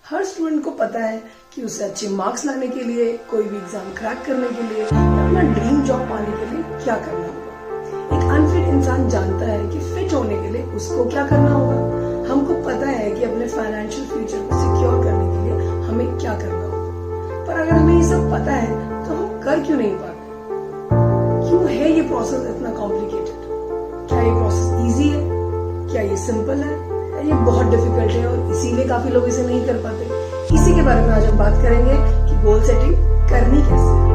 हर student को पता है कि उसे अच्छे मार्क्स लाने के लिए, कोई भी एग्जाम क्रैक करने के लिए या अपना ड्रीम जॉब पाने के लिए क्या करना होगा। एक अनफिट इंसान जानता है कि फिट होने के लिए उसको क्या करना होगा। हमको पता है कि अपने फाइनेंशियल फ्यूचर को सिक्योर करने के लिए हमें क्या करना होगा, पर अगर हमें ये सब पता है तो हम कर क्यों नहीं पाते? क्यों है ये प्रोसेस इतना कॉम्प्लिकेटेड? क्या ये प्रोसेस इजी है? क्या ये सिंपल है? ये बहुत डिफिकल्ट है और इसीलिए काफी लोग इसे नहीं कर पाते। इसी के बारे में आज हम बात करेंगे कि गोल सेटिंग करनी कैसे है।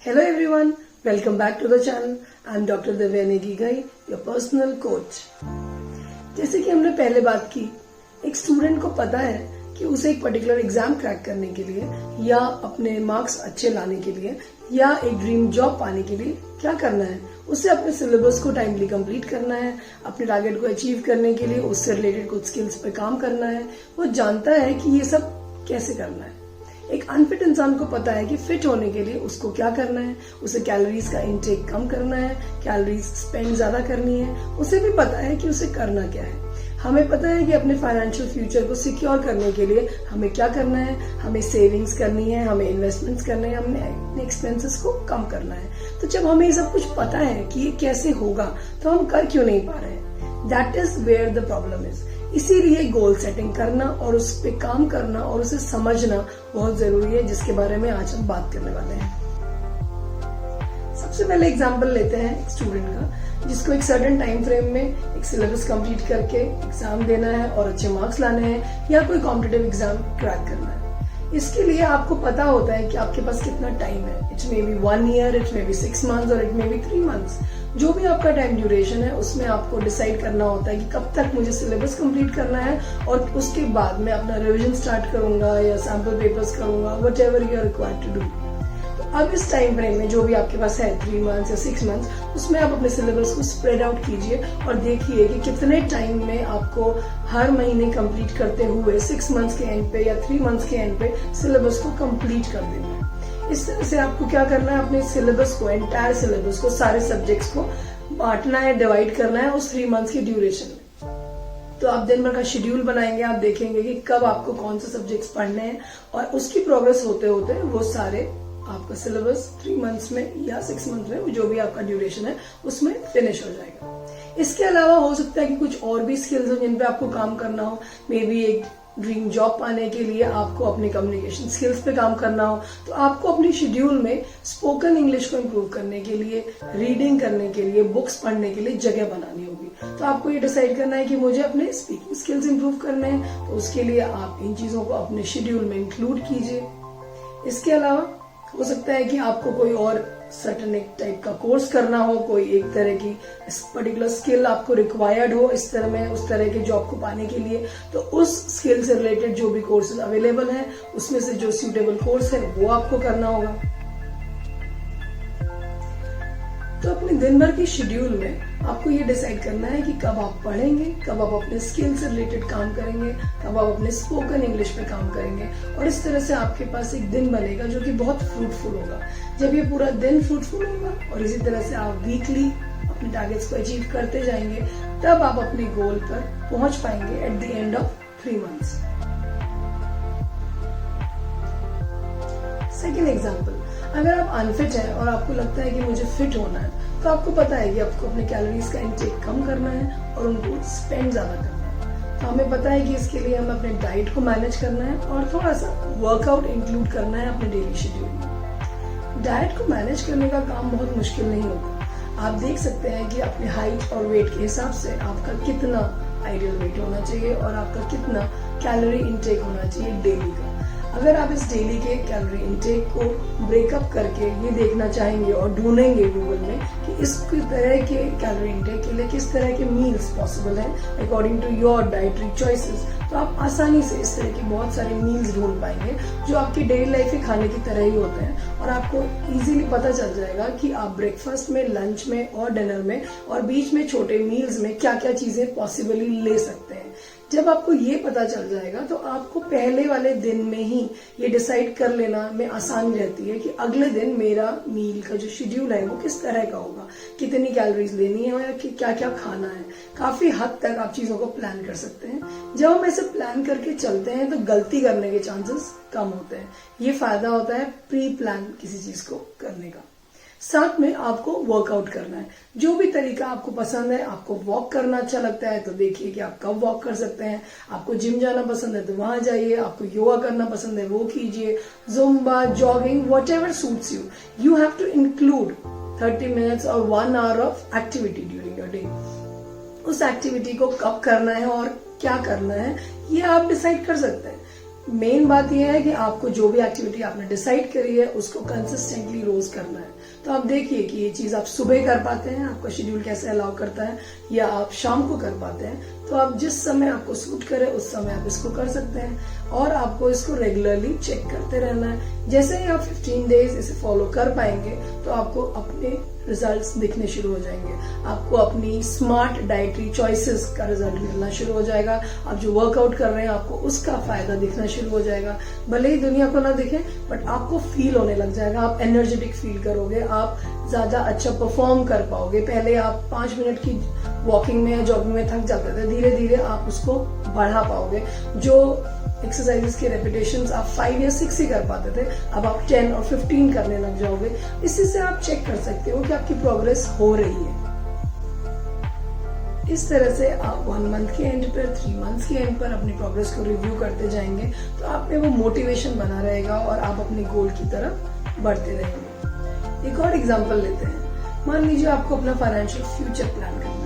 Hello everyone, welcome back to the channel. I am doctor Divya Negi, your personal coach. जैसे कि हमने पहले बात की, एक स्टूडेंट को पता है कि उसे एक पर्टिकुलर एग्जाम क्रैक करने के लिए या अपने मार्क्स अच्छे लाने के लिए या एक ड्रीम जॉब पाने के लिए क्या करना है। उसे अपने सिलेबस को टाइमली कंप्लीट करना है, अपने टारगेट को अचीव करने के लिए उससे रिलेटेड कुछ स्किल्स पे काम करना है। वो जानता है कि ये सब कैसे करना है। एक अनफिट इंसान को पता है कि फिट होने के लिए उसको क्या करना है। उसे कैलोरीज का इनटेक कम करना है, कैलोरीज स्पेंड ज्यादा करनी है। उसे भी पता है कि उसे करना क्या है। हमें पता है कि अपने फाइनेंशियल फ्यूचर को सिक्योर करने के लिए हमें क्या करना है। हमें सेविंग्स करनी है, हमें इन्वेस्टमेंट्स करने हैं, हमें अपने एक्सपेंसेस को कम करना है। तो जब हमें ये सब कुछ पता है कि ये कैसे होगा, तो हम कर क्यों नहीं पा रहे हैं? That is where the problem is. इसीलिए गोल सेटिंग करना और उस पर काम करना और उसे समझना बहुत जरूरी है, जिसके बारे में आज हम बात करने वाले हैं। सबसे पहले एग्जाम्पल लेते हैं एक स्टूडेंट का, जिसको एक सर्टेन टाइम फ्रेम में एक सिलेबस कंप्लीट करके एग्जाम देना है और अच्छे मार्क्स लाने हैं या कोई कॉम्पिटिटिव एग्जाम क्रैक करना है। इसके लिए आपको पता होता है कि आपके पास कितना टाइम है। It may be 1 year, it may be 6 months और इट मे बी 3 मंथ्स। जो भी आपका टाइम ड्यूरेशन है, उसमें आपको डिसाइड करना होता है कि कब तक मुझे सिलेबस कंप्लीट करना है और उसके बाद मैं अपना रिवीजन स्टार्ट करूंगा या सैम्पल पेपर्स करूंगा, whatever you are required to do. अब इस टाइम फ्रेम में जो भी आपके पास है 3 मंथ्स या 6 मंथ्स, उसमें आप अपने सिलेबस को स्प्रेड आउट कीजिए और देखिए कि कितने टाइम में आपको हर महीने कंप्लीट करते हुए 6 मंथ्स के एंड पे या 3 मंथ्स के एंड पे सिलेबस को कंप्लीट कर देना है। इस तरह से आपको क्या करना है, अपने सिलेबस को, एंटायर सिलेबस को, सारे सब्जेक्ट्स को बांटना है, डिवाइड करना है उस 3 मंथ्स के ड्यूरेशन में। तो आप दिन भर का शेड्यूल बनाएंगे, आप देखेंगे कि कब आपको कौन से सब्जेक्ट्स पढ़ने हैं और उसकी प्रोग्रेस होते होते वो सारे आपका सिलेबस 3 मंथ्स में या 6 मंथ में, जो भी आपका ड्यूरेशन है, उसमें फिनिश हो जाएगा। इसके अलावा हो सकता है कि कुछ और भी स्किल्स हो जिन पे आपको काम करना हो। मे बी एक ड्रीम जॉब पाने के लिए आपको अपने कम्युनिकेशन स्किल्स पे काम करना हो, तो आपको अपने शेड्यूल में स्पोकन इंग्लिश को इम्प्रूव करने के लिए, रीडिंग करने के लिए, बुक्स पढ़ने के लिए जगह बनानी होगी। तो आपको ये डिसाइड करना है कि मुझे अपने स्पीकिंग स्किल्स इम्प्रूव करने हैं, तो उसके लिए आप इन चीजों को अपने शेड्यूल में इंक्लूड कीजिए। इसके अलावा हो सकता है कि आपको कोई और सर्टेन एक टाइप का कोर्स करना हो, कोई एक तरह की पर्टिकुलर स्किल आपको रिक्वायर्ड हो इस तरह में, उस तरह के जॉब को पाने के लिए। तो उस स्किल से रिलेटेड जो भी कोर्सेज अवेलेबल है, उसमें से जो सूटेबल कोर्स है वो आपको करना होगा। तो अपने दिन भर की शेड्यूल में आपको ये डिसाइड करना है कि कब आप पढ़ेंगे, कब आप अपने स्किल से रिलेटेड काम करेंगे, कब आप अपने स्पोकन इंग्लिश पे काम करेंगे। और इस तरह से आपके पास एक दिन बनेगा जो कि बहुत फ्रूटफुल होगा। जब ये पूरा दिन फ्रूटफुल होगा और इसी तरह से आप वीकली अपने टारगेट्स को अचीव करते जाएंगे, तब आप अपने गोल पर पहुंच पाएंगे at the end of 3 months. Second example, अगर आप अनफिट हैं और आपको लगता है कि मुझे फिट होना है, तो आपको पता है कि आपको अपने कैलोरीज का इंटेक कम करना है और उनको स्पेंड ज्यादा करना है। तो हमें पता है कि इसके लिए हमें अपने डाइट को मैनेज करना है और थोड़ा सा वर्कआउट इंक्लूड करना है अपने डेली शेड्यूल में। डाइट को मैनेज करने का काम बहुत मुश्किल नहीं होता। आप देख सकते हैं कि अपने हाइट और वेट के हिसाब से आपका कितना आइडियल वेट होना चाहिए और आपका कितना कैलोरी इंटेक होना चाहिए डेली का। अगर आप इस डेली के कैलोरी इंटेक को ब्रेकअप करके ये देखना चाहेंगे और ढूंढेंगे गूगल में कि इस तरह के कैलोरी इंटेक के लिए किस तरह के मील्स पॉसिबल हैं according to your dietary choices, तो आप आसानी से इस तरह के बहुत सारे मील्स ढूंढ पाएंगे जो आपकी डेली लाइफ के खाने की तरह ही होते हैं। और आपको इजीली पता चल जाएगा कि आप ब्रेकफास्ट में, लंच में और डिनर में और बीच में छोटे मील्स में क्या क्या चीजें पॉसिबली ले सकते हैं। जब आपको ये पता चल जाएगा तो आपको पहले वाले दिन में ही ये डिसाइड कर लेना में आसानी रहती है कि अगले दिन मेरा मील का जो शेड्यूल है वो किस तरह का होगा, कितनी कैलोरीज लेनी है और क्या क्या खाना है। काफी हद तक आप चीजों को प्लान कर सकते हैं। जब हम ऐसे प्लान करके चलते हैं तो गलती करने के चांसेस कम होते हैं। ये फायदा होता है प्री प्लान किसी चीज को करने का। साथ में आपको वर्कआउट करना है। जो भी तरीका आपको पसंद है, आपको वॉक करना अच्छा लगता है तो देखिए कि आप कब वॉक कर सकते हैं। आपको जिम जाना पसंद है तो वहां जाइए। आपको योगा करना पसंद है वो कीजिए। Zumba, jogging, whatever suits you, you have to include 30 minutes और 1 hour of activity during your day. उस एक्टिविटी को कब करना है और क्या करना है ये आप डिसाइड कर सकते हैं। मेन बात यह है कि आपको जो भी एक्टिविटी आपने डिसाइड करी है उसको कंसिस्टेंटली रोज करना है। तो आप देखिए कि ये चीज आप सुबह कर पाते हैं, आपका शेड्यूल कैसे अलाउ करता है, या आप शाम को कर पाते हैं। तो आप जिस समय आपको सूट करे उस समय आप इसको कर सकते हैं और आपको इसको रेगुलरली चेक करते रहना है। जैसे ही आप 15 डेज इसे फॉलो कर पाएंगे तो आपको अपने रिजल्ट्स दिखने शुरू हो जाएंगे। आपको अपनी स्मार्ट डाइटरी चॉइसेस का रिजल्ट मिलना शुरू हो जाएगा। आप जो वर्कआउट कर रहे हैं आपको उसका फायदा दिखना शुरू हो जाएगा। भले ही दुनिया को ना दिखे बट आपको फील होने लग जाएगा। आप एनर्जेटिक फील करोगे, आप ज्यादा अच्छा परफॉर्म कर पाओगे। पहले आप 5 मिनट की वॉकिंग में या जॉगिंग में थक जाते थे, धीरे धीरे आप उसको बढ़ा पाओगे। जो एक्सरसाइजेस के रेपिटेशंस आप 5 या 6 ही कर पाते थे, अब आप 10 और 15 करने लग जाओगे। इसी से आप चेक कर सकते हो कि आपकी प्रोग्रेस हो रही है। इस तरह से आप 1 मंथ के एंड पर, 3 मंथ्स के एंड पर अपनी प्रोग्रेस को रिव्यू करते जाएंगे तो आप में वो मोटिवेशन बना रहेगा और आप अपने गोल की तरफ बढ़ते रहेंगे। एक और एग्जांपल लेते हैं। मान लीजिए आपको अपना फाइनेंशियल फ्यूचर प्लान करना है।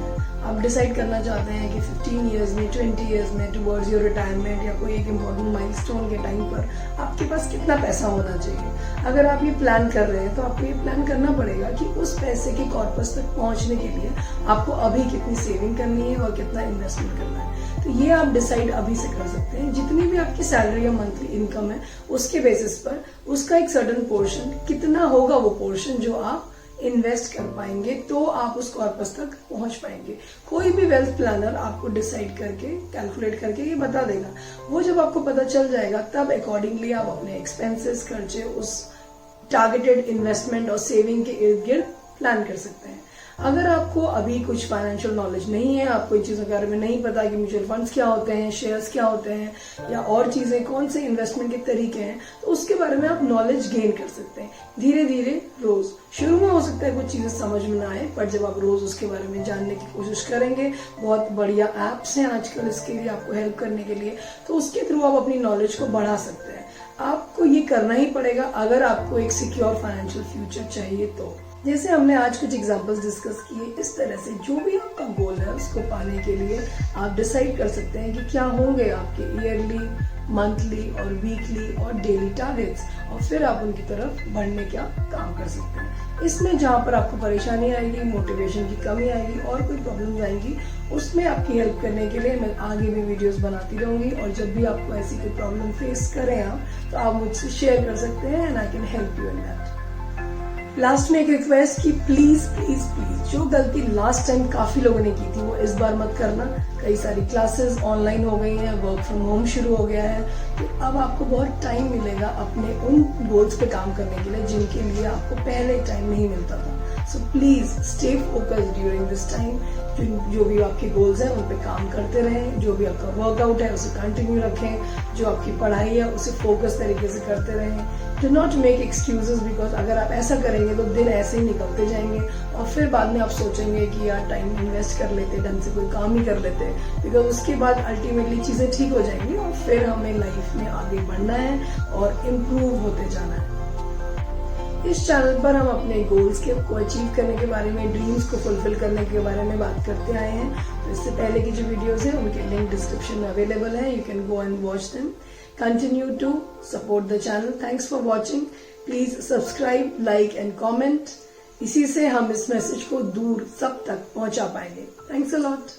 आप डिसाइड करना चाहते हैं कि 15 इयर्स में, 20 इयर्स में टुवर्ड्स योर रिटायरमेंट या कोई एक इम्पोर्टेंट माइलस्टोन के टाइम पर आपके पास कितना पैसा होना चाहिए। अगर आप ये प्लान कर रहे हैं तो आपको ये प्लान करना पड़ेगा कि उस पैसे के कॉर्पस तक पहुंचने के लिए आपको अभी कितनी सेविंग करनी है और कितना इन्वेस्टमेंट करना है। तो ये आप डिसाइड अभी से कर सकते हैं। जितनी भी आपकी सैलरी या मंथली इनकम है उसके बेसिस पर उसका एक सर्टेन पोर्शन कितना होगा, वो पोर्शन जो आप इन्वेस्ट कर पाएंगे तो आप उस कॉर्पस तक पहुंच पाएंगे। कोई भी वेल्थ प्लानर आपको डिसाइड करके, कैलकुलेट करके ये बता देगा। वो जब आपको पता चल जाएगा तब अकॉर्डिंगली आप अपने एक्सपेंसेस, खर्चे उस टारगेटेड इन्वेस्टमेंट और सेविंग के इर्द गिर्द प्लान कर सकते हैं। अगर आपको अभी कुछ फाइनेंशियल नॉलेज नहीं है, आपको इन चीजों के बारे में नहीं पता कि म्यूचुअल फंड्स क्या होते हैं, शेयर्स क्या होते हैं या और चीजें कौन से इन्वेस्टमेंट के तरीके हैं, तो उसके बारे में आप नॉलेज गेन कर सकते हैं धीरे धीरे रोज। शुरू में हो सकता है कुछ चीजें समझ में ना आए, पर जब आप रोज उसके बारे में जानने की कोशिश करेंगे, बहुत बढ़िया एप्स हैं आजकल इसके लिए आपको हेल्प करने के लिए, तो उसके थ्रू आप अपनी नॉलेज को बढ़ा सकते हैं। आपको ये करना ही पड़ेगा अगर आपको एक सिक्योर फाइनेंशियल फ्यूचर चाहिए तो। जैसे हमने आज कुछ एग्जांपल्स डिस्कस किए, इस तरह से जो भी आपका गोल है उसको पाने के लिए आप डिसाइड कर सकते हैं कि क्या होंगे आपके ईयरली, मंथली और वीकली और डेली टारगेट्स, और फिर आप उनकी तरफ बढ़ने का काम कर सकते हैं। इसमें जहां पर आपको परेशानी आएगी, मोटिवेशन की कमी आएगी और कोई प्रॉब्लम आएगी, उसमें आपकी हेल्प करने के लिए मैं आगे भी वीडियोस बनाती रहूंगी। और जब भी आपको ऐसी कोई प्रॉब्लम फेस करें आप, तो आप मुझसे शेयर कर सकते हैं and I can help you in that. Last में एक रिक्वेस्ट कि प्लीज प्लीज प्लीज, जो गलती लास्ट टाइम काफी लोगों ने की थी वो इस बार मत करना। कई सारी क्लासेस ऑनलाइन हो गई हैं, वर्क फ्रॉम होम शुरू हो गया है, तो अब आपको बहुत टाइम मिलेगा अपने उन गोल्स पे काम करने के लिए जिनके लिए आपको पहले टाइम नहीं मिलता था। So please stay focused during this time. जो भी आपके गोल्स हैं उन पे काम करते रहें। जो भी आपका वर्कआउट है उसे कंटिन्यू रखें। जो आपकी पढ़ाई है उसे फोकस तरीके से करते रहें। Do not make excuses, because अगर आप ऐसा करेंगे तो दिन ऐसे ही निकलते जाएंगे और फिर बाद में आप सोचेंगे कि यार टाइम इन्वेस्ट कर लेते, ढंग से कोई काम ही कर लेते, बिकॉज उसके बाद अल्टीमेटली चीजें ठीक हो जाएंगी और फिर हमें लाइफ में आगे बढ़ना है और इम्प्रूव होते जाना है। इस चैनल पर हम अपने गोल्स को अचीव करने के बारे में, ड्रीम्स को फुलफिल करने के बारे में बात करते आए हैं। तो इससे पहले की जो वीडियोस हैं उनके लिंक डिस्क्रिप्शन में अवेलेबल है, you can go and watch them. Continue to support the channel. Thanks for watching. Please subscribe, like and comment. इसी से हम इस मैसेज को दूर सब तक पहुंचा पाएंगे। Thanks a lot.